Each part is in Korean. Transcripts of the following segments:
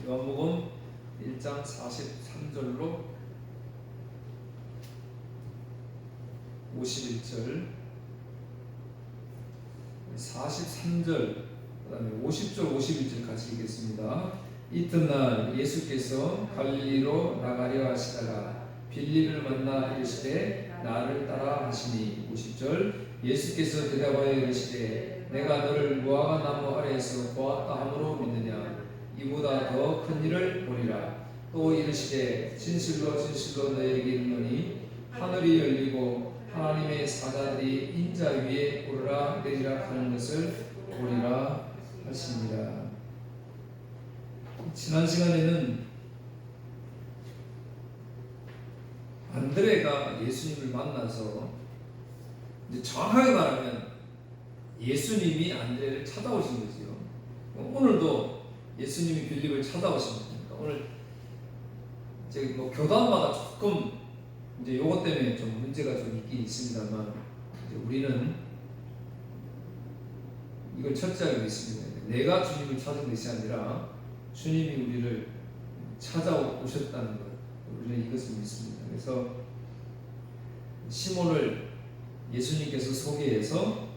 요한복음 1장 43절로 51절, 43절, 그 다음에 50절, 51절 같이 읽겠습니다. 이튿날 예수께서 갈릴리로 나가려 하시다가 빌립을 만나 이르시되 나를 따라 하시니. 50절, 예수께서 대답하여 이르시되 내가 너를 무화과 나무 아래에서 보았다 함으로 믿느냐? 이보다 더 큰 일을 보리라. 또 이르시되 진실로 진실로 너희에게 이르노니 하늘이 열리고 하나님의 사자들이 인자 위에 오르락 내리락 하는 것을 보리라 하십니다. 지난 시간에는 안드레가 예수님을 만나서 이제 정확하게 말하면 예수님이 안드레를 찾아오신 거지요. 오늘도 예수님이 빌립을 찾아오신 겁니다. 오늘 이제 뭐 교단마다 조금 이제 요것 때문에 좀 문제가 좀 있긴 있습니다만, 이제 우리는 이걸 철저하게 믿습니다. 내가 주님을 찾은 것이 아니라 주님이 우리를 찾아오셨다는 것, 우리는 이것을 믿습니다. 그래서 시몬을 예수님께서 소개해서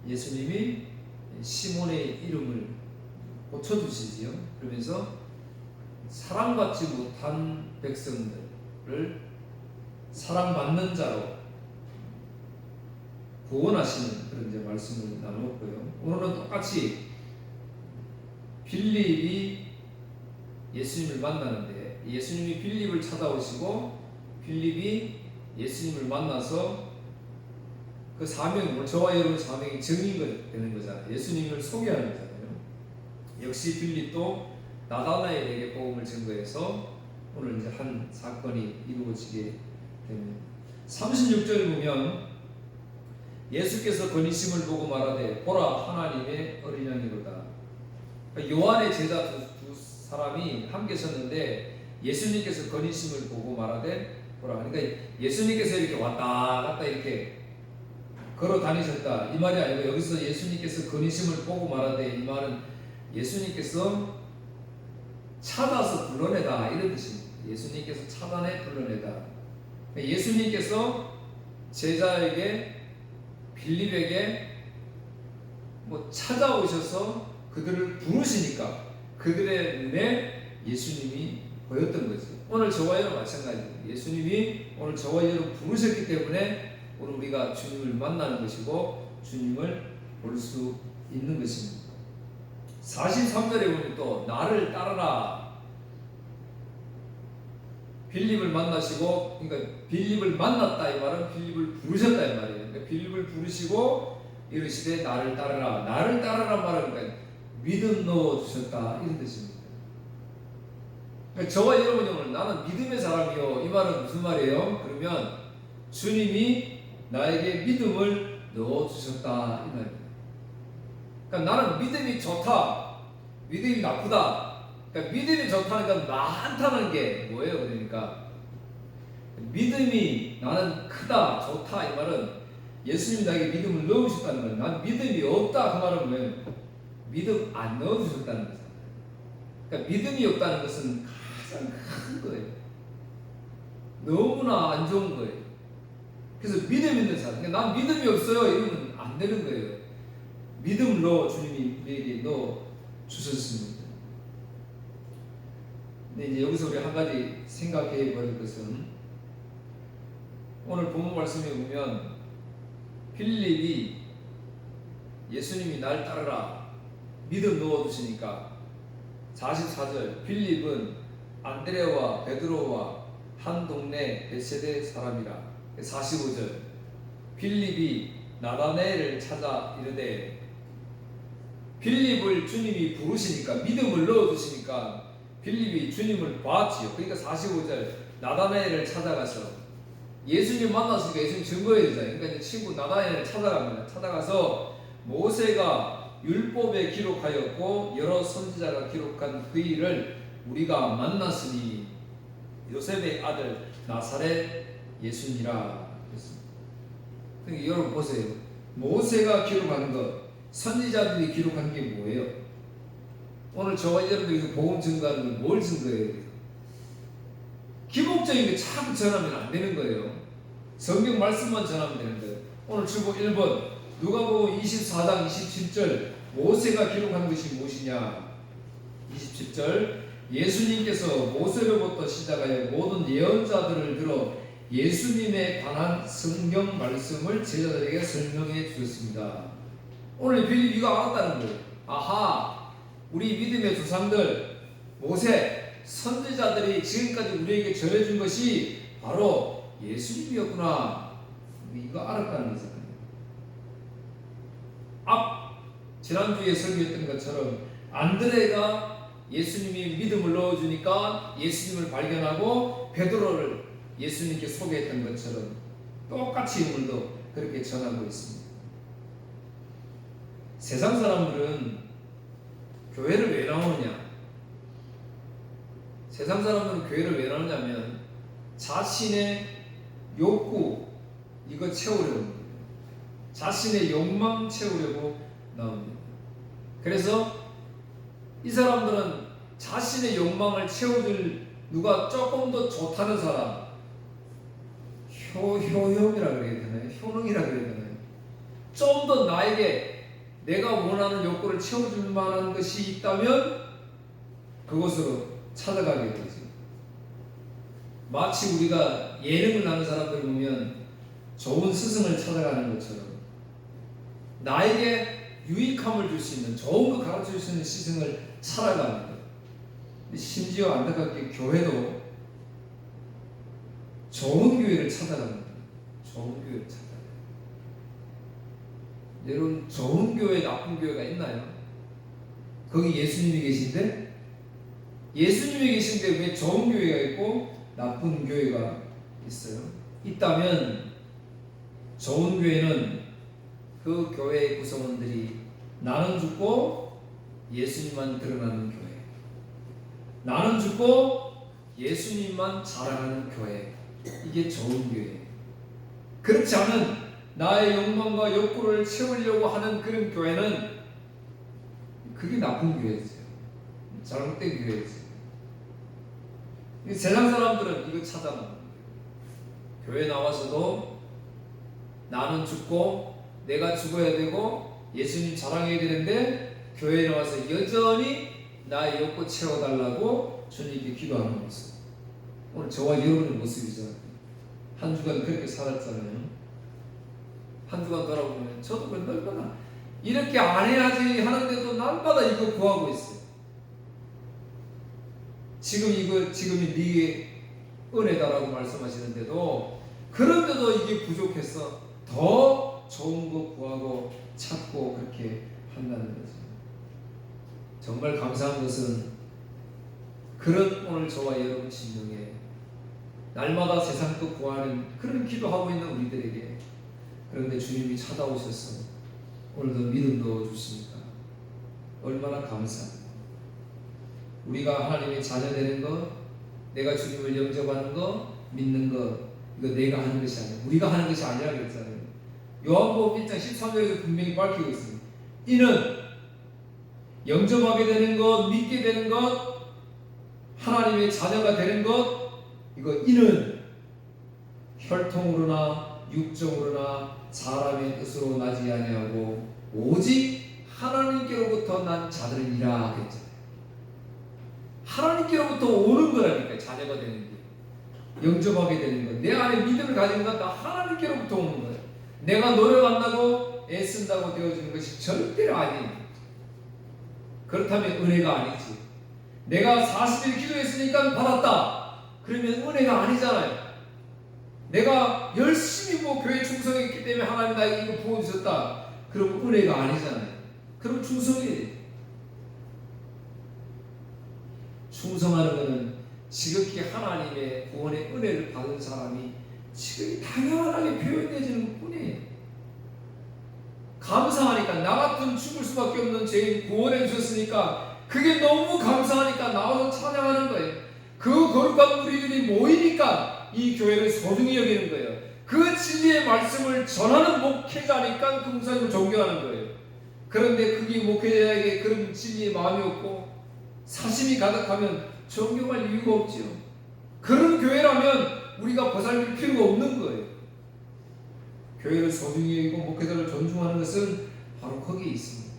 예수님이 시몬의 이름을 고쳐주시지요. 그러면서 사랑받지 못한 백성들을 사랑받는 자로 구원하시는 그런 이제 말씀을 나누었고요. 오늘은 똑같이 빌립이 예수님을 만나는데, 예수님이 빌립을 찾아오시고 빌립이 예수님을 만나서 그 사명, 저와 여러분 사명이 정의되는 거잖아요. 예수님을 소개하는 거잖아요. 역시 빌립도 나다나엘에게 복음을 증거해서 오늘 이제 한 사건이 이루어지게 됩니다. 36절을 보면 예수께서 건의심을 보고 말하되 보라 하나님의 어린 양이로다. 그러니까 요한의 제자 두 사람이 함께 섰는데 예수님께서 건의심을 보고 말하되 보라. 그러니까 예수님께서 이렇게 왔다 갔다 이렇게 걸어 다니셨다 이 말이 아니고, 여기서 예수님께서 건의심을 보고 말하되 이 말은 예수님께서 찾아서 불러내다 이런 뜻입니다. 예수님께서 찾아내 불러내다. 예수님께서 제자에게 빌립에게 뭐 찾아오셔서 그들을 부르시니까 그들의 눈에 예수님이 보였던 거죠. 오늘 저와 여러분 마찬가지입니다. 예수님이 오늘 저와 여러분 부르셨기 때문에 오늘 우리가 주님을 만나는 것이고 주님을 볼 수 있는 것입니다. 43절에 보면 또 나를 따르라. 빌립을 만나시고, 그러니까 빌립을 만났다 이 말은 빌립을 부르셨다 이 말이에요. 그러니까 빌립을 부르시고 이르시되 나를 따르라. 나를 따르라 말은 그러니까 믿음 넣어 주셨다 이런 뜻입니다. 그러니까 저와 여러분이 오늘 나는 믿음의 사람이요 이 말은 무슨 말이에요? 그러면 주님이 나에게 믿음을 넣어 주셨다 이 말입니다. 그러니까 나는 믿음이 좋다, 믿음이 나쁘다. 그러니까 믿음이 좋다는 건 많다는 게 뭐예요? 그러니까 믿음이 나는 크다, 좋다 이 말은 예수님이 나에게 믿음을 넣으셨다는 거예요. 난 믿음이 없다 그 말은 뭐예요? 믿음 안 넣어주셨다는 거잖아요. 그러니까 믿음이 없다는 것은 가장 큰 거예요. 너무나 안 좋은 거예요. 그래서 믿음 있는 사람, 그러니까 난 믿음이 없어요 이러면 안 되는 거예요. 믿음을 넣어 주님이 우리에게 넣어 주셨습니다. 근데 이제 여기서 우리 한 가지 생각해 볼 것은, 오늘 본문 말씀에 보면 빌립이 예수님이 날 따르라 믿음 넣어 주시니까 44절 빌립은 안드레와 베드로와 한 동네 벳세대 사람이라. 45절 빌립이 나다나엘을 찾아 이르되, 빌립을 주님이 부르시니까 믿음을 넣어주시니까 빌립이 주님을 봤지요. 그러니까 45절 나다나엘을 찾아가서 예수님 만났으니까 예수님 증거해야 되잖아요. 그러니까 이제 친구 나다나엘을 찾아갑니다. 찾아가서 모세가 율법에 기록하였고 여러 선지자가 기록한 그 일을 우리가 만났으니 요셉의 아들 나사렛 예수니라 했습니다. 그러니까 여러분 보세요. 모세가 기록한 것, 선지자들이 기록한 게 뭐예요? 오늘 저와 여러분들이 복음 증거하는 건 뭘 증거해야 돼요? 기복적인 게 자꾸 전하면 안 되는 거예요. 성경 말씀만 전하면 되는 거예요. 오늘 주보 1번 누가복음 24장 27절 모세가 기록한 것이 무엇이냐? 27절 예수님께서 모세로부터 시작하여 모든 예언자들을 들어 예수님에 관한 성경 말씀을 제자들에게 설명해 주셨습니다. 오늘 빌립이가 알았다는 거예요. 아하, 우리 믿음의 조상들 모세 선지자들이 지금까지 우리에게 전해준 것이 바로 예수님이었구나. 이거 알았다는 거잖아요. 지난주에 설교했던 것처럼 안드레가 예수님이 믿음을 넣어주니까 예수님을 발견하고 베드로를 예수님께 소개했던 것처럼 똑같이 오늘도 그렇게 전하고 있습니다. 세상 사람들은 교회를 왜 나오느냐? 세상 사람들은 교회를 왜 나오냐면 자신의 욕구 이거 채우려고 합니다. 자신의 욕망 채우려고 나옵니다. 그래서 이 사람들은 자신의 욕망을 채워줄 누가 조금 더 좋다는 사람, 효용이라 그래야 되나요? 효능이라 그래야 되나요? 좀 더 나에게 내가 원하는 욕구를 채워줄 만한 것이 있다면 그곳으로 찾아가게 되죠. 마치 우리가 예능을 하는 사람들 보면 좋은 스승을 찾아가는 것처럼 나에게 유익함을 줄 수 있는 좋은 거 가르쳐 줄 수 있는 스승을 찾아갑니다. 심지어 안타깝게 교회도 좋은 교회를 찾아갑니다. 좋은 교회를 찾아가요. 여러분 좋은 교회 나쁜 교회가 있나요? 거기 예수님이 계신데 예수님이 계신데 왜 좋은 교회가 있고 나쁜 교회가 있어요? 있다면 좋은 교회는 그 교회의 구성원들이 나는 죽고 예수님만 드러나는 교회, 나는 죽고 예수님만 자랑하는 교회, 이게 좋은 교회. 그렇지 않은 나의 욕망과 욕구를 채우려고 하는 그런 교회는 그게 나쁜 교회죠. 잘못된 교회죠. 세상 사람들은 이거 찾아납니다. 교회 나와서도 나는 죽고 내가 죽어야 되고 예수님 자랑해야 되는데 교회에 나와서 여전히 나의 욕구 채워달라고 주님께 기도하는 모습. 오늘 저와 여러분의 모습이잖아요. 한 주간 그렇게 살았잖아요. 한 주간 돌아보면 저도 얼마나 이렇게 안 해야지 하는데도 날마다 이거 구하고 있어요. 지금이 네 은혜다라고 말씀하시는데도 그런데도 이게 부족해서 더 좋은 거 구하고 찾고 그렇게 한다는 거죠. 정말 감사한 것은 그런 오늘 저와 여러분 심령에 날마다 세상 것 구하는 그런 기도하고 있는 우리들에게 그런데 주님이 찾아오셔서 오늘도 믿음도 주십니다. 얼마나 감사합니다. 우리가 하나님의 자녀 되는 것, 내가 주님을 영접하는 것, 믿는 것, 이거 내가 하는 것이 아니라 우리가 하는 것이 아니라 그랬잖아요. 요한복음 1장 13절에서 분명히 밝히고 있습니다. 이는 영접하게 되는 것, 믿게 되는 것, 하나님의 자녀가 되는 것, 이거 이는 혈통으로나 육정으로나 사람의 뜻으로 나지 아니하고 오직 하나님께로부터 난 자들이라 그랬잖아요. 하나님께로부터 오는 거라니까 자녀가 되는 게, 영접하게 되는 것, 내 안에 믿음을 가지는 것 다 하나님께로부터 오는 거예요. 내가 노력 안 나고 애쓴다고 되어지는 것이 절대로 아니에요. 그렇다면 은혜가 아니지. 내가 40일 기도했으니까 받았다. 그러면 은혜가 아니잖아요. 내가 열심히 교회 충성했기 때문에 하나님 나에게 이거 부어주셨다. 그럼 은혜가 아니잖아요. 그럼 충성이에요. 충성하는 것은 지극히 하나님의 구원의 은혜를 받은 사람이 지극히 당연하게 표현되어지는 것뿐이에요. 감사하니까, 나 같은 죽을 수밖에 없는 죄인 구원해 주셨으니까 그게 너무 감사하니까 나와서 찬양하는 거예요. 그 거룩한 우리들이 모이니까 이 교회를 소중히 여기는 거예요. 그 진리의 말씀을 전하는 목회자니까 그 목사님을 존경하는 거예요. 그런데 그게 목회자에게 그런 진리의 마음이 없고 사심이 가득하면 존경할 이유가 없지요. 그런 교회라면 우리가 보살필 필요가 없는 거예요. 교회를 소중히 여기고 목회자를 존중하는 것은 바로 거기에 있습니다.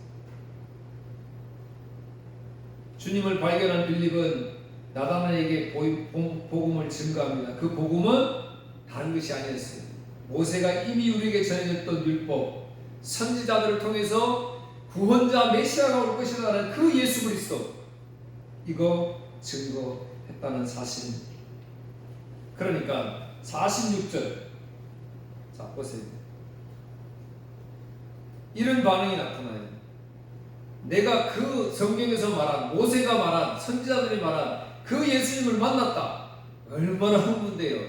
주님을 발견한 빌립은 나다나에게 복음을 증거합니다. 그 복음은 다른 것이 아니었어요. 모세가 이미 우리에게 전해졌던 율법, 선지자들을 통해서 구원자 메시아가 올 것이라는 그 예수 그리스도, 이거 증거했다는 사실입니다. 그러니까 46절, 자 보세요. 이런 반응이 나타나요. 내가 그 성경에서 말한, 모세가 말한, 선지자들이 말한 그 예수님을 만났다. 얼마나 흥분돼요.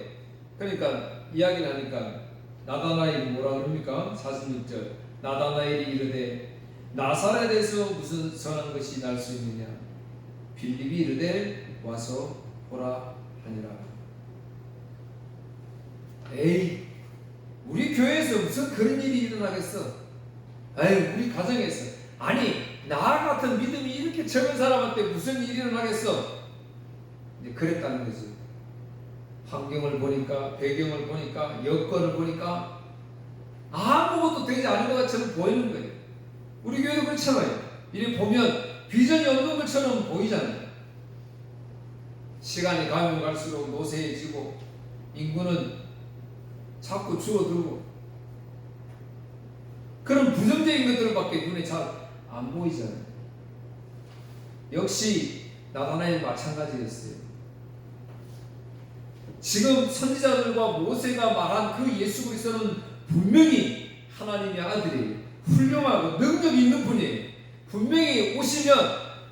그러니까 이야기를 하니까 나다나엘이 뭐라 그럽니까? 46절, 나다나엘이 이르되 나사렛에서 무슨 선한 것이 날 수 있느냐? 빌립이 이르되 와서 보라 하니라. 에이, 우리 교회에서 무슨 그런 일이 일어나겠어? 아유, 우리 가정에서, 아니 나 같은 믿음이 이렇게 적은 사람한테 무슨 일이 일어나겠어? 그랬다는 거지. 환경을 보니까, 배경을 보니까, 여건을 보니까 아무것도 되지 않은 것 것처럼 보이는 거예요. 우리 교회도 그렇잖아요. 이렇게 보면 비전이 없는 것처럼 보이잖아요. 시간이 가면 갈수록 노쇠해지고 인구는 자꾸 줄어들고 그런 부정적인 것들밖에 눈에 잘 안 보이잖아요. 역시 나다나엘 마찬가지였어요. 지금 선지자들과 모세가 말한 그 예수 그리스도는 분명히 하나님의 아들이에요. 훌륭하고 능력 있는 분이에요. 분명히 오시면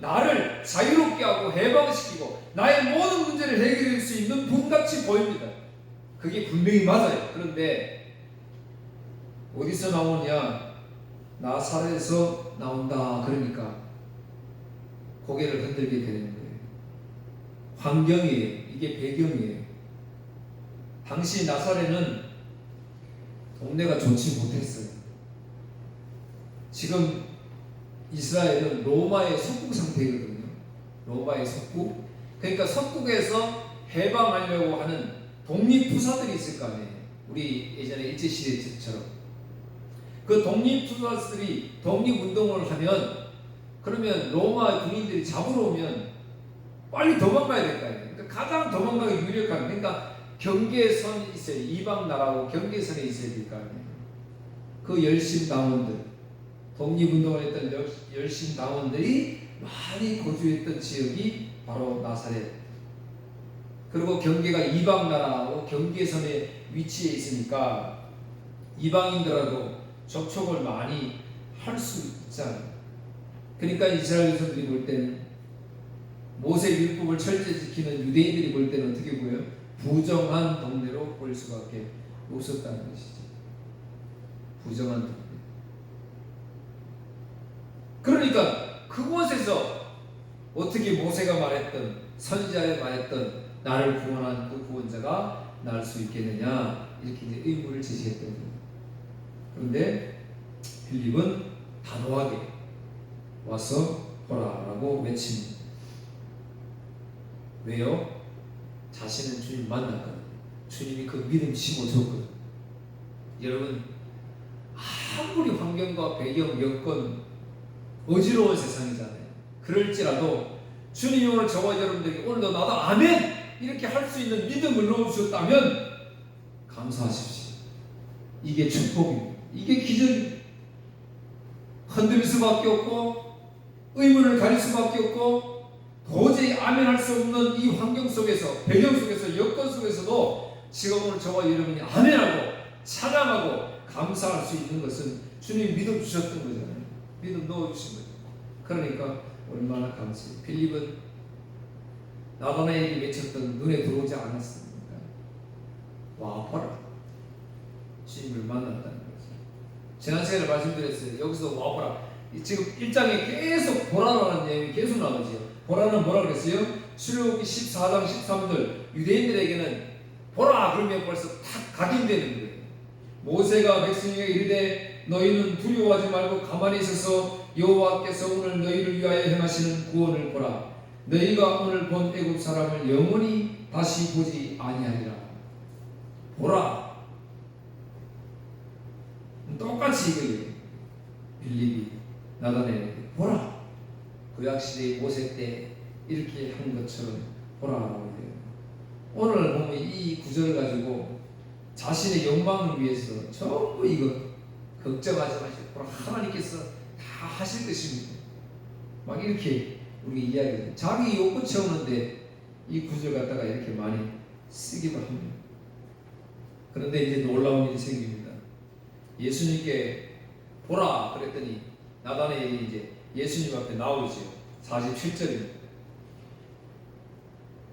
나를 자유롭게 하고 해방시키고 나의 모든 문제를 해결할 수 있는 분같이 보입니다. 그게 분명히 맞아요. 그런데 어디서 나오냐? 나사렛에서 나온다. 그러니까 고개를 흔들게 되는 거예요. 환경이에요. 이게 배경이에요. 당시 나사렛은 동네가 좋지 못했어요. 지금 이스라엘은 로마의 속국 상태거든요. 로마의 속국. 그러니까 속국에서 해방하려고 하는 독립투사들이 있을 거 아니에요. 우리 예전에 일제시대처럼. 그 독립투사들이 독립운동을 하면, 그러면 로마 군인들이 잡으러 오면 빨리 도망가야 될 거 아니에요. 그러니까 가장 도망가기 유력한, 그러니까 경계선이 있어요. 이방 나라하고 경계선에 있어야 될 거 아니에요. 그 열심당원들, 독립운동을 했던 열심당원들이 많이 거주했던 지역이 바로 나사렛. 그리고 경계가 이방 나라하고 경계선에 위치해 있으니까 이방인들하고 접촉을 많이 할 수 있잖아요. 그러니까 이스라엘 백성들이 볼 때는, 모세 율법을 철저히 지키는 유대인들이 볼 때는 어떻게 보여요? 부정한 동네로 볼 수밖에 없었다는 것이죠. 부정한 동네. 그러니까 그곳에서 어떻게 모세가 말했던, 선지자에 말했던 나를 구원한 그 구원자가 날 수 있겠느냐, 이렇게 이제 의문을 제시했던 거예요. 그런데 빌립은 단호하게 와서 보라라고 외칩니다. 왜요? 자신은 주님 만났거든요. 주님이 그 믿음 심어줬거든요. 여러분, 아무리 환경과 배경, 여건 어지러운 세상이잖아요. 그럴지라도 주님이 오늘 저와 여러분들에게 오늘도 나도 아멘! 이렇게 할 수 있는 믿음을 넣어주셨다면 감사하십시오. 이게 축복입니다. 이게 기적입니다. 흔들릴 수밖에 없고 의문을 가릴 수밖에 없고 도저히 아멘할 수 없는 이 환경 속에서, 배경 속에서, 여건 속에서도 지금 오늘 저와 여러분이 아멘하고 찬양하고 감사할 수 있는 것은 주님 믿음 주셨던 거잖아요. 믿음 넣어주신 거죠. 그러니까 얼마나 감사해요. 빌립은 나다나엘이 외쳤던 눈에 들어오지 않았습니까? 와 보라, 주님을 만났다는 거죠. 지난 시간에 말씀드렸어요. 여기서 와 보라, 지금 1장에 계속 보라라는 내용이 계속 나오죠. 보라는 뭐라 그랬어요? 출애굽기 14장 13절 유대인들에게는 보라 그러면 벌써 탁 각인되는 거예요. 모세가 백성에게 이르되 너희는 두려워하지 말고 가만히 있어서 여호와께서 오늘 너희를 위하여 행하시는 구원을 보라. 너희가 오늘 본 애굽 사람을 영원히 다시 보지 아니하리라. 보라. 똑같이 이거예요. 빌립이 나다네에게 보라. 구약시대의 모세 때 이렇게 한 것처럼 보라라고 해요. 오늘 보면 이 구절을 가지고 자신의 영광을 위해서 전부 이거 걱정하지 마시고 보라, 하나님께서 다 하실 것입니다. 막 이렇게 우리 이야기해요. 자기 욕구 채우는데 이 구절 갖다가 이렇게 많이 쓰기도 합니다. 그런데 이제 놀라운 일이 생깁니다. 예수님께 보라 그랬더니 나다나엘이 이제 예수님 앞에 나오죠. 47절입니다.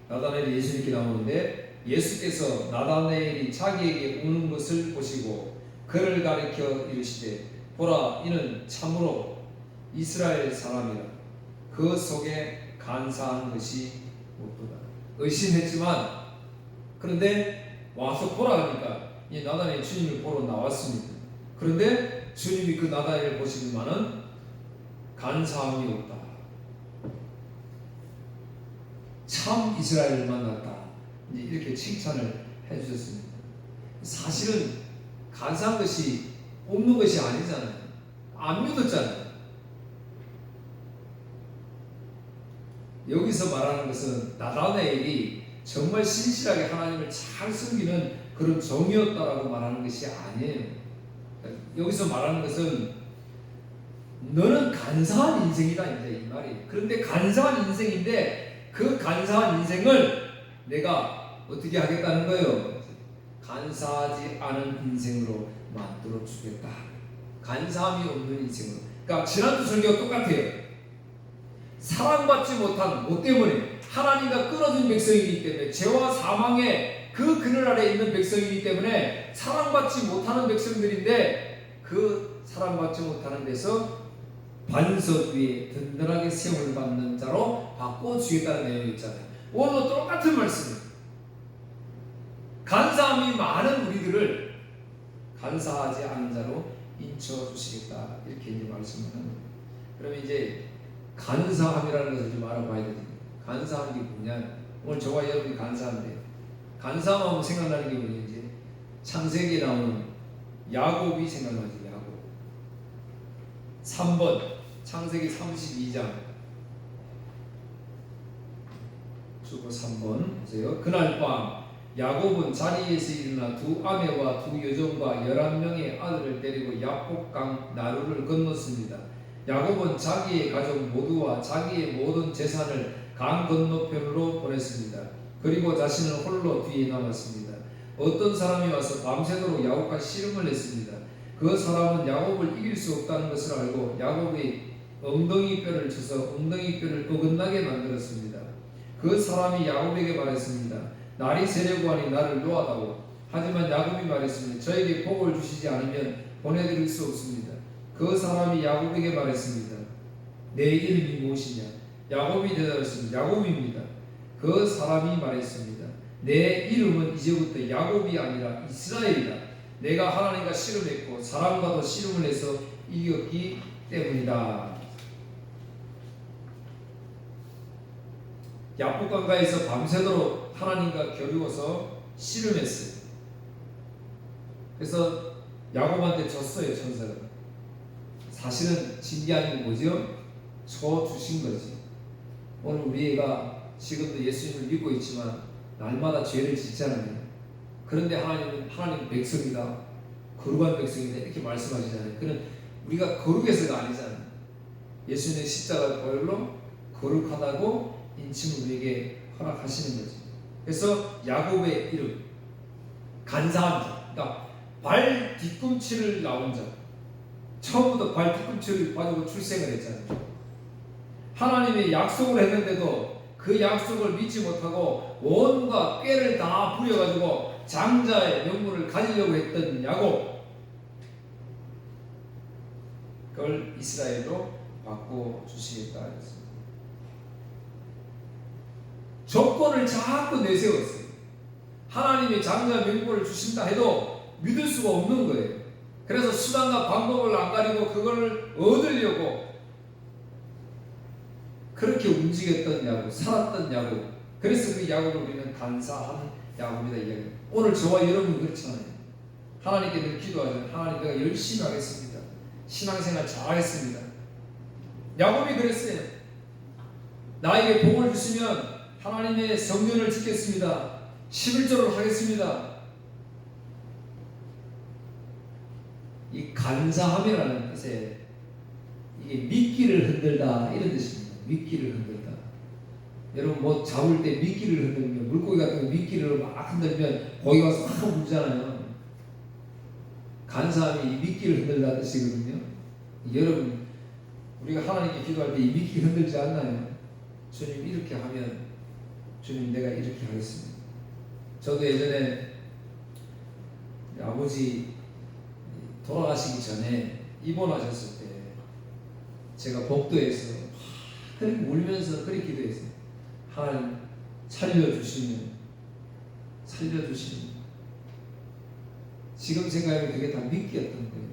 나다나엘이 예수님께 나오는데 예수께서 나다나엘이 자기에게 오는 것을 보시고 그를 가리켜 이르시되 보라, 이는 참으로 이스라엘 사람이라. 그 속에 간사한 것이 없도다. 의심했지만 그런데 와서 보라 하니까 이 나다나엘이 주님을 보러 나왔습니다. 그런데 주님이 그 나다나엘을 보시기만은 간사함이 없다. 참 이스라엘을 만났다. 이제 이렇게 칭찬을 해주셨습니다. 사실은 간사한 것이 없는 것이 아니잖아요. 안 믿었잖아요. 여기서 말하는 것은 나다나엘이 정말 신실하게 하나님을 잘 섬기는 그런 종이었다라고 말하는 것이 아니에요. 여기서 말하는 것은 너는 간사한 인생이다 이제 이 말이에요. 그런데 간사한 인생인데 그 간사한 인생을 내가 어떻게 하겠다는 거예요? 간사하지 않은 인생으로 만들어 주겠다. 간사함이 없는 인생으로. 그러니까 지난주 설교가 똑같아요. 사랑받지 못한 뭐 때문에 하나님과 끊어진 백성이기 때문에 죄와 사망의 그 그늘 아래 있는 백성이기 때문에 사랑받지 못하는 백성들인데 그 사랑받지 못하는 데서 반석 위에 든든하게 세움을 받는 자로 바꿔주겠다는 내용이 있잖아요. 오늘도 똑같은 말씀이에요. 간사함이 많은 우리들을 간사하지 않은 자로 인쳐주시겠다 이렇게 이제 말씀을 합니다. 그러면 이제 간사함이라는 것을 좀 알아봐야 됩니다. 간사한 게 뭐냐? 오늘 저와 여러분이 간사한데 간사하면 생각나는 게 뭐냐지? 창세기에 나오는 야곱이 생각나지. 야곱. 3번 창세기 32장 주보 3번 보세요. 그날 밤 야곱은 자리에서 일어나 두 아내와 두 여종과 11명의 아들을 데리고 야복강 나루를 건넜습니다. 야곱은 자기의 가족 모두와 자기의 모든 재산을 강 건너편으로 보냈습니다. 그리고 자신은 홀로 뒤에 남았습니다. 어떤 사람이 와서 밤새도록 야곱과 씨름을 했습니다. 그 사람은 야곱을 이길 수 없다는 것을 알고 야곱의 엉덩이 뼈를 쳐서 엉덩이 뼈를 어긋나게 만들었습니다. 그 사람이 야곱에게 말했습니다. 날이 새려고 하니 나를 놓아다오. 하지만 야곱이 말했습니다. 저에게 복을 주시지 않으면 보내드릴 수 없습니다. 그 사람이 야곱에게 말했습니다. 내 이름이 무엇이냐? 야곱이 대답했습니다. 야곱입니다. 그 사람이 말했습니다. 내 이름은 이제부터 야곱이 아니라 이스라엘이다. 내가 하나님과 씨름했고 사람과도 씨름을 해서 이겼기 때문이다. 야복강가에서 밤새도록 하나님과 겨루어서 씨름했어요. 그래서 야곱한테 졌어요. 천사가. 사실은 신기한 게 뭐죠? 저 주신 거지. 오늘 우리 애가 지금도 예수님을 믿고 있지만 날마다 죄를 짓잖아요. 그런데 하나님은 하나님 백성이다, 거룩한 백성이다 이렇게 말씀하시잖아요. 그는 우리가 거룩해서가 아니잖아요. 예수님의 십자가 보혈로 거룩하다고 인침을 우리에게 허락하시는 거지. 그래서 야곱의 이름 간사한 자, 그러니까 발 뒤꿈치를 나온 자, 처음부터 발 뒤꿈치를 가지고 출생을 했잖아요. 하나님의 약속을 했는데도 그 약속을 믿지 못하고 온갖 꾀를 다 부려가지고 장자의 명분을 가지려고 했던 야곱, 그걸 이스라엘로 바꿔주시겠다 했습니다. 조건을 자꾸 내세웠어요. 하나님이 장자 명분을 주신다 해도 믿을 수가 없는 거예요. 그래서 수단과 방법을 안 가리고 그걸 얻으려고 그렇게 움직였던 야곱, 살았던 야곱. 그래서 그 야곱을 우리는 간사한 야곱이다 이야기합니다. 오늘 저와 여러분 그렇잖아요. 하나님께 늘 기도하잖아요. 하나님 내가 열심히 하겠습니다. 신앙생활 잘하겠습니다. 야곱이 그랬어요. 나에게 복을 주시면 하나님의 성전을 짓겠습니다. 11조를 하겠습니다. 이 간사함이라는 뜻에 이게 미끼를 흔들다 이런 뜻입니다. 미끼를 흔들다. 여러분 뭐 잡을 때 미끼를 흔들면 물고기 같은 거 미끼를 막 흔들면 고기가 와서 확 물잖아요. 간사함이 이 미끼를 흔들다 뜻이거든요. 여러분 우리가 하나님께 기도할 때 이 미끼 흔들지 않나요? 주님 이렇게 하면 주님 내가 이렇게 하겠습니다. 저도 예전에 아버지 돌아가시기 전에 입원하셨을 때 제가 복도에서 그렇게 울면서 그렇게 기도했어요. 하나님 살려주시면 지금 생각하면 그게 다 미끼였던 거예요.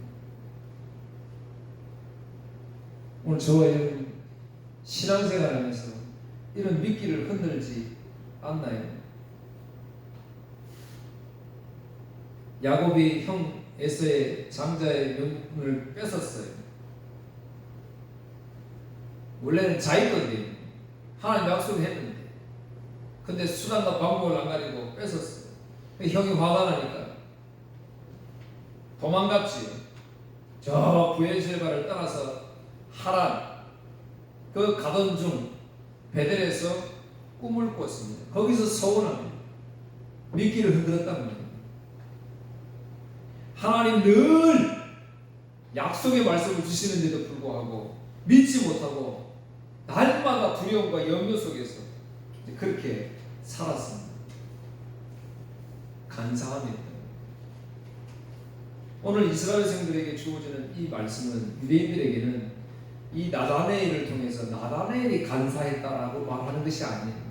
오늘 저와 여러분 신앙생활하면서 이런 미끼를 흔들지 않나요? 야곱이 형 에서의 장자의 명분을 뺏었어요. 원래는 자기 건데 하나님 약속을 했는데 근데 수단과 방법을 안 가리고 뺏었어요. 형이 화가 나니까 도망갔지요. 저 부엘세바를 따라서 하란 그 가던 중 베델에서 꿈을 꿨습니다. 거기서 서운합니다. 미끼를 흔들었단 말이에요. 하나님 늘 약속의 말씀을 주시는데도 불구하고 믿지 못하고 날마다 두려움과 염려 속에서 그렇게 살았습니다. 간사함이었다. 오늘 이스라엘 백성들에게 주어지는 이 말씀은 유대인들에게는 이 나다네엘을 통해서 나다네엘이 간사했다라고 말하는 것이 아니에요.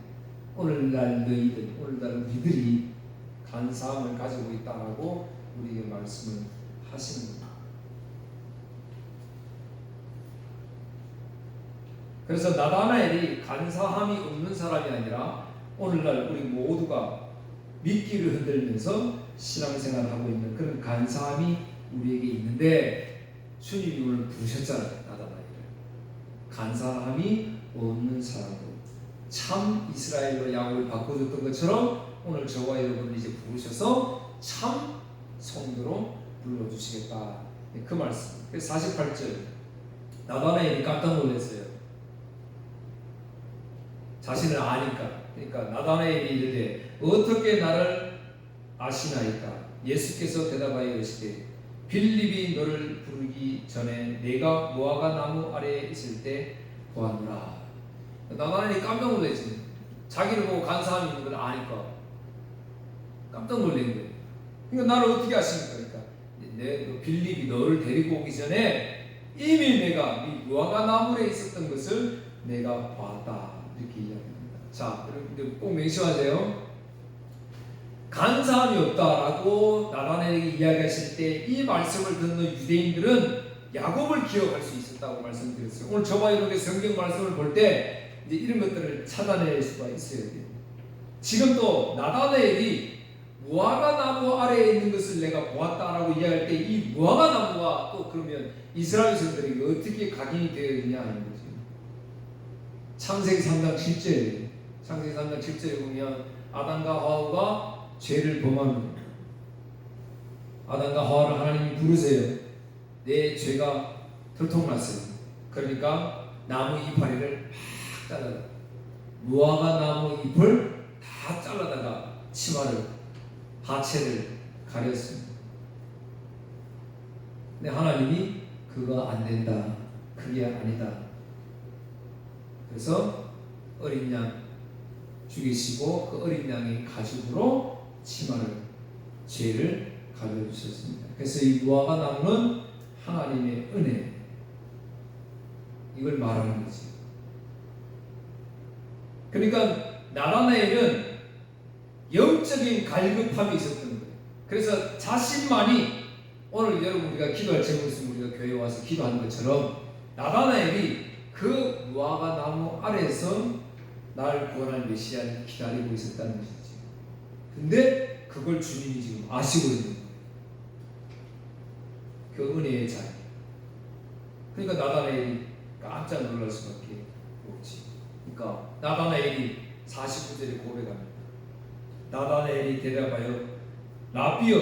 오늘날 너희들, 오늘날 우리들이 간사함을 가지고 있다라고 우리에게 말씀을 하시는 겁니다. 그래서 나다나엘이 간사함이 없는 사람이 아니라 오늘날 우리 모두가 미끼를 흔들면서 신앙생활을 하고 있는 그런 간사함이 우리에게 있는데 주님이 오늘 부르셨잖아요. 나다나엘을 간사함이 없는 사람으로 참 이스라엘로 야곱을 바꿔줬던 것처럼 오늘 저와 여러분을 이제 부르셔서 참 성도로 불러주시겠다. 그 말씀. 그래서 48절 나다나엘이 깜짝 놀랐어요. 자신을 아니까. 그러니까 나다나엘이 이르되 어떻게 나를 아시나이까? 예수께서 대답하여 이르시되 빌립이 너를 부르기 전에 내가 무화과 나무 아래에 있을 때 보았노라. 나다나엘이 깜짝 놀랐지. 자기를 보고 간사함이 있는 걸 아니까 깜짝 놀란 거예요. 그러니까 나를 어떻게 아십니까? 그러니까 빌립이 너를 데리고 오기 전에 이미 내가 이 무화과 나무에 있었던 것을 내가 봤다. 이렇게 이야기합니다. 자, 여러분들 꼭 명심하세요. 간사함이 없다라고 나다나엘에게 이야기하실 때 이 말씀을 듣는 유대인들은 야곱을 기억할 수 있었다고 말씀드렸어요. 오늘 저와 여러분의 성경 말씀을 볼 때 이제 이런 것들을 찾아낼 수가 있어야 돼요. 지금 또 나다나엘이 무화과 나무 아래에 있는 것을 내가 보았다라고 이야기할 때 이 무화과 나무가 또 그러면 이스라엘 백성들에게 어떻게 각인이 되어 있느냐 하는 거죠. 창세기 3장 7절에 창세기 3장 7절에 보면 아담과 하와가 죄를 범합니다. 아담과 하와를 하나님이 부르세요. 내 죄가 들통났어요. 그러니까 나무 이파리를 막 잘라다 무화과 나무 잎을 다 잘라다가 치마를 하체를 가렸습니다. 근데 하나님이 그거 안 된다. 그게 아니다. 그래서 어린 양 죽이시고 그 어린 양의 가죽으로 치마를 죄를 가려주셨습니다. 그래서 이 무화과 나무는 하나님의 은혜 이걸 말하는 거지. 그러니까 나다나엘은 영적인 갈급함이 있었던 거예요. 그래서 자신만이 오늘 여러분 우리가 기도할 제목이 있으면 우리가 교회에 와서 기도하는 것처럼 나다나엘이 그 무화과 나무 아래에서 날 구원할 메시아를 기다리고 있었다는 것이지. 근데 그걸 주님이 지금 아시고 있는 거예요. 그 은혜의 자리. 그러니까 나다나엘이 깜짝 놀랄 수밖에 없지. 그러니까 나다나엘이 49절에 고백합니다. 나다나엘이 대답하여 라비여,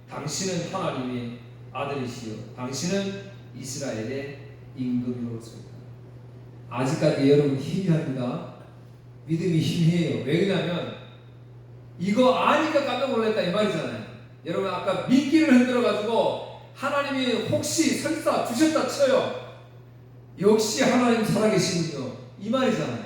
당신은 하나님의 아들이시여 당신은 이스라엘의 임금이로소이다. 아직까지 여러분 희미합니다. 믿음이 희미해요. 왜 그러냐면 이거 아니까 깜짝 놀랐다 이 말이잖아요. 여러분 아까 미끼를 흔들어 가지고 하나님이 혹시 설사 주셨다 쳐요. 역시 하나님 살아계시군요 이 말이잖아요.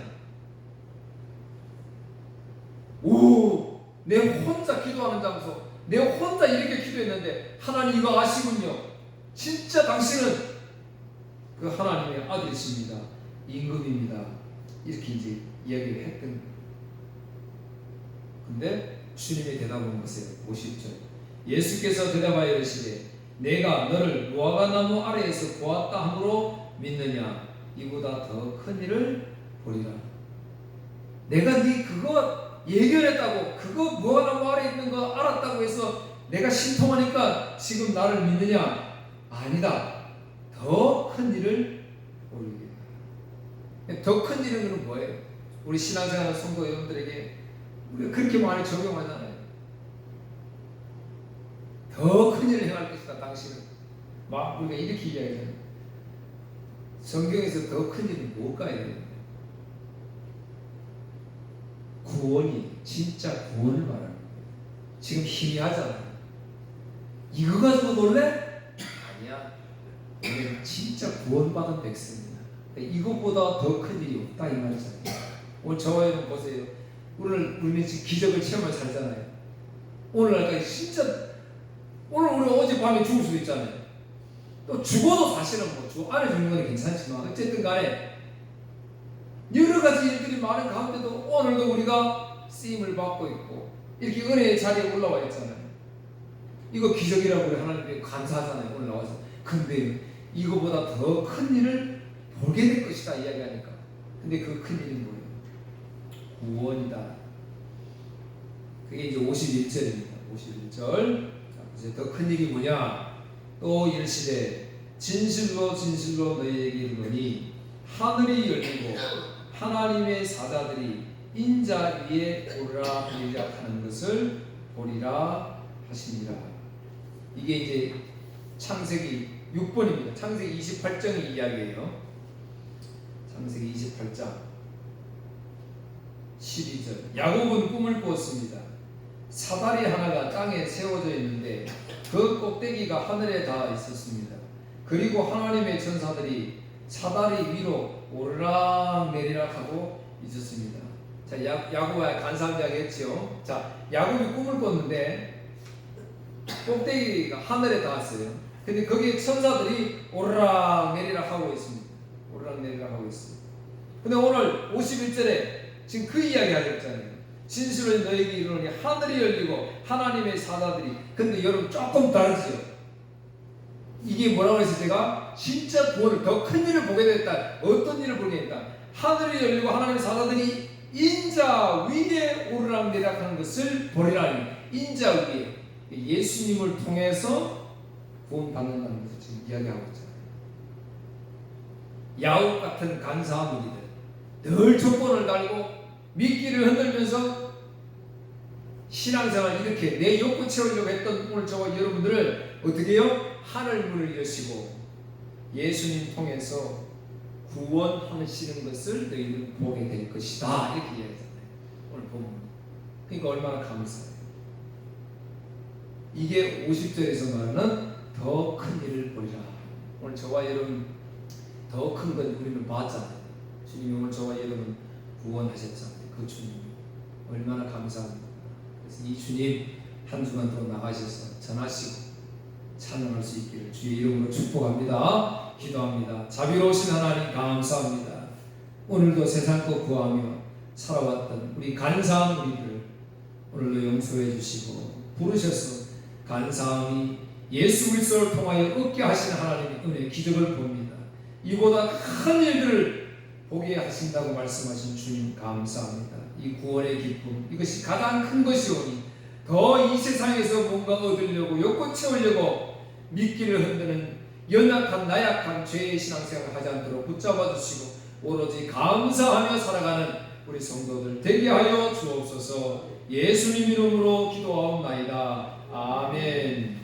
오, 내 혼자 기도하는 장소, 내 혼자 이렇게 기도했는데 하나님 이거 아시군요. 진짜 당신은 그 하나님의 아들이십니다. 임금입니다. 이렇게 이제 이야기를 했던 거예요. 근데 주님의 대답은 보세요. 50절. 예수께서 대답하여 이르시되 내가 너를 무화과 나무 아래에서 보았다 함으로 믿느냐? 이보다 더 큰 일을 보리라. 내가 네 그거 예견했다고, 그거 무화과 나무 아래에 있는 거 알았다고 해서 내가 신통하니까 지금 나를 믿느냐? 아니다. 더 큰 일을 보리라. 더 큰 일은 뭐예요? 우리 신앙생활 성도 여러분들에게 우리가 그렇게 많이 적용하잖아요. 더 큰 일을 행할 것이다. 당신은 막 우리가 이렇게 이야기하잖아요. 성경에서 더 큰 일은 뭘까요? 구원이, 진짜 구원을 말하는 거예요. 지금 희미하잖아요. 이거 가지고 놀래? 아니야. 우리는 진짜 구원받은 백성이다. 이것보다 더 큰 일이 없다 이 말이잖아요. 오늘 저와 여러분 보세요. 우리는 지금 기적을 체험을 살잖아요. 오늘날까지 진짜 오늘 우리 어젯밤에 죽을 수도 있잖아요. 또 죽어도 사실은 뭐 주 안에 죽는 건 괜찮지만 어쨌든 간에 여러 가지 일들이 많은 가운데도 오늘도 우리가 쓰임을 받고 있고 이렇게 은혜의 자리에 올라와 있잖아요. 이거 기적이라고 우리 하나님께 감사하잖아요. 오늘 나와서. 근데 이거보다 더 큰 일을 보게 될 것이다 이야기하니까. 근데 그 큰 일이 뭐예요? 구원이다. 그게 이제 51절입니다. 51절. 이제 더 큰 일이 뭐냐? 또 이르시되 진실로 진실로 너희에게 이르노니 하늘이 열리고 하나님의 사자들이 인자 위에 오르라 내리라 하는 것을 보리라 하시니라. 이게 이제 창세기 6번입니다. 창세기 28장의 이야기예요. 창세기 28장 12절. 야곱은 꿈을 꾸었습니다. 사다리 하나가 땅에 세워져 있는데 그 꼭대기가 하늘에 닿아 있었습니다. 그리고 하나님의 천사들이 사다리 위로 오르락 내리락 하고 있었습니다. 자, 야곱과 간사함자가 했죠. 자, 야곱이 꿈을 꿨는데 꼭대기가 하늘에 닿았어요. 근데 거기에 천사들이 오르락 내리락 하고 있습니다. 오르락 내리락 하고 있어요. 근데 오늘 51절에 지금 그 이야기 하셨잖아요. 진실로 너에게 이르노니 하늘이 열리고 하나님의 사자들이. 근데 여러분 조금 다르죠. 이게 뭐라고 해서 제가 진짜 구원을 더 큰 일을 보게 됐다. 어떤 일을 보게 됐다. 하늘이 열리고 하나님의 사자들이 인자 위에 오르락 내리락 하는 것을 보리라니. 인자 위에 예수님을 통해서 구원받는다는 것을 지금 이야기하고 있잖아요. 야곱 같은 간사한 우리들 늘 조건을 달고 미끼를 흔들면서 신앙생활 이렇게 내 욕구 채우려고 했던 오늘 저와 여러분들을 어떻게 해요? 하늘 문을 여시고 예수님 통해서 구원하시는 것을 너희는 보게 될 것이다 이렇게 이야기했잖아요. 오늘 보면 그러니까 얼마나 감사해요. 이게 50절에서 말하는 더 큰 일을 보리라. 오늘 저와 여러분 더 큰 건 우리는 봤잖아요. 주님이 오늘 저와 여러분 구원하셨잖아요. 그 주님 얼마나 감사합니다. 그래서 이 주님 한 주간 더 나가셔서 전하시고 찬양할 수 있기를 주의 이름으로 축복합니다. 기도합니다. 자비로우신 하나님 감사합니다. 오늘도 세상 것 구하며 살아왔던 우리 간사한 우리들 오늘도 용서해 주시고 부르셔서 간사함이 예수 그리스도를 통하여 얻게 하신 하나님의 은혜 기적을 봅니다. 이보다 큰 일들을 보게 하신다고 말씀하신 주님 감사합니다. 이 구원의 기쁨, 이것이 가장 큰 것이오니 더 이 세상에서 뭔가 얻으려고 욕구 채우려고 미끼를 흔드는 연약한 나약한 죄의 신앙생활을 하지 않도록 붙잡아 주시고 오로지 감사하며 살아가는 우리 성도들 되게 하여 주옵소서. 예수님 이름으로 기도하옵나이다. 아멘.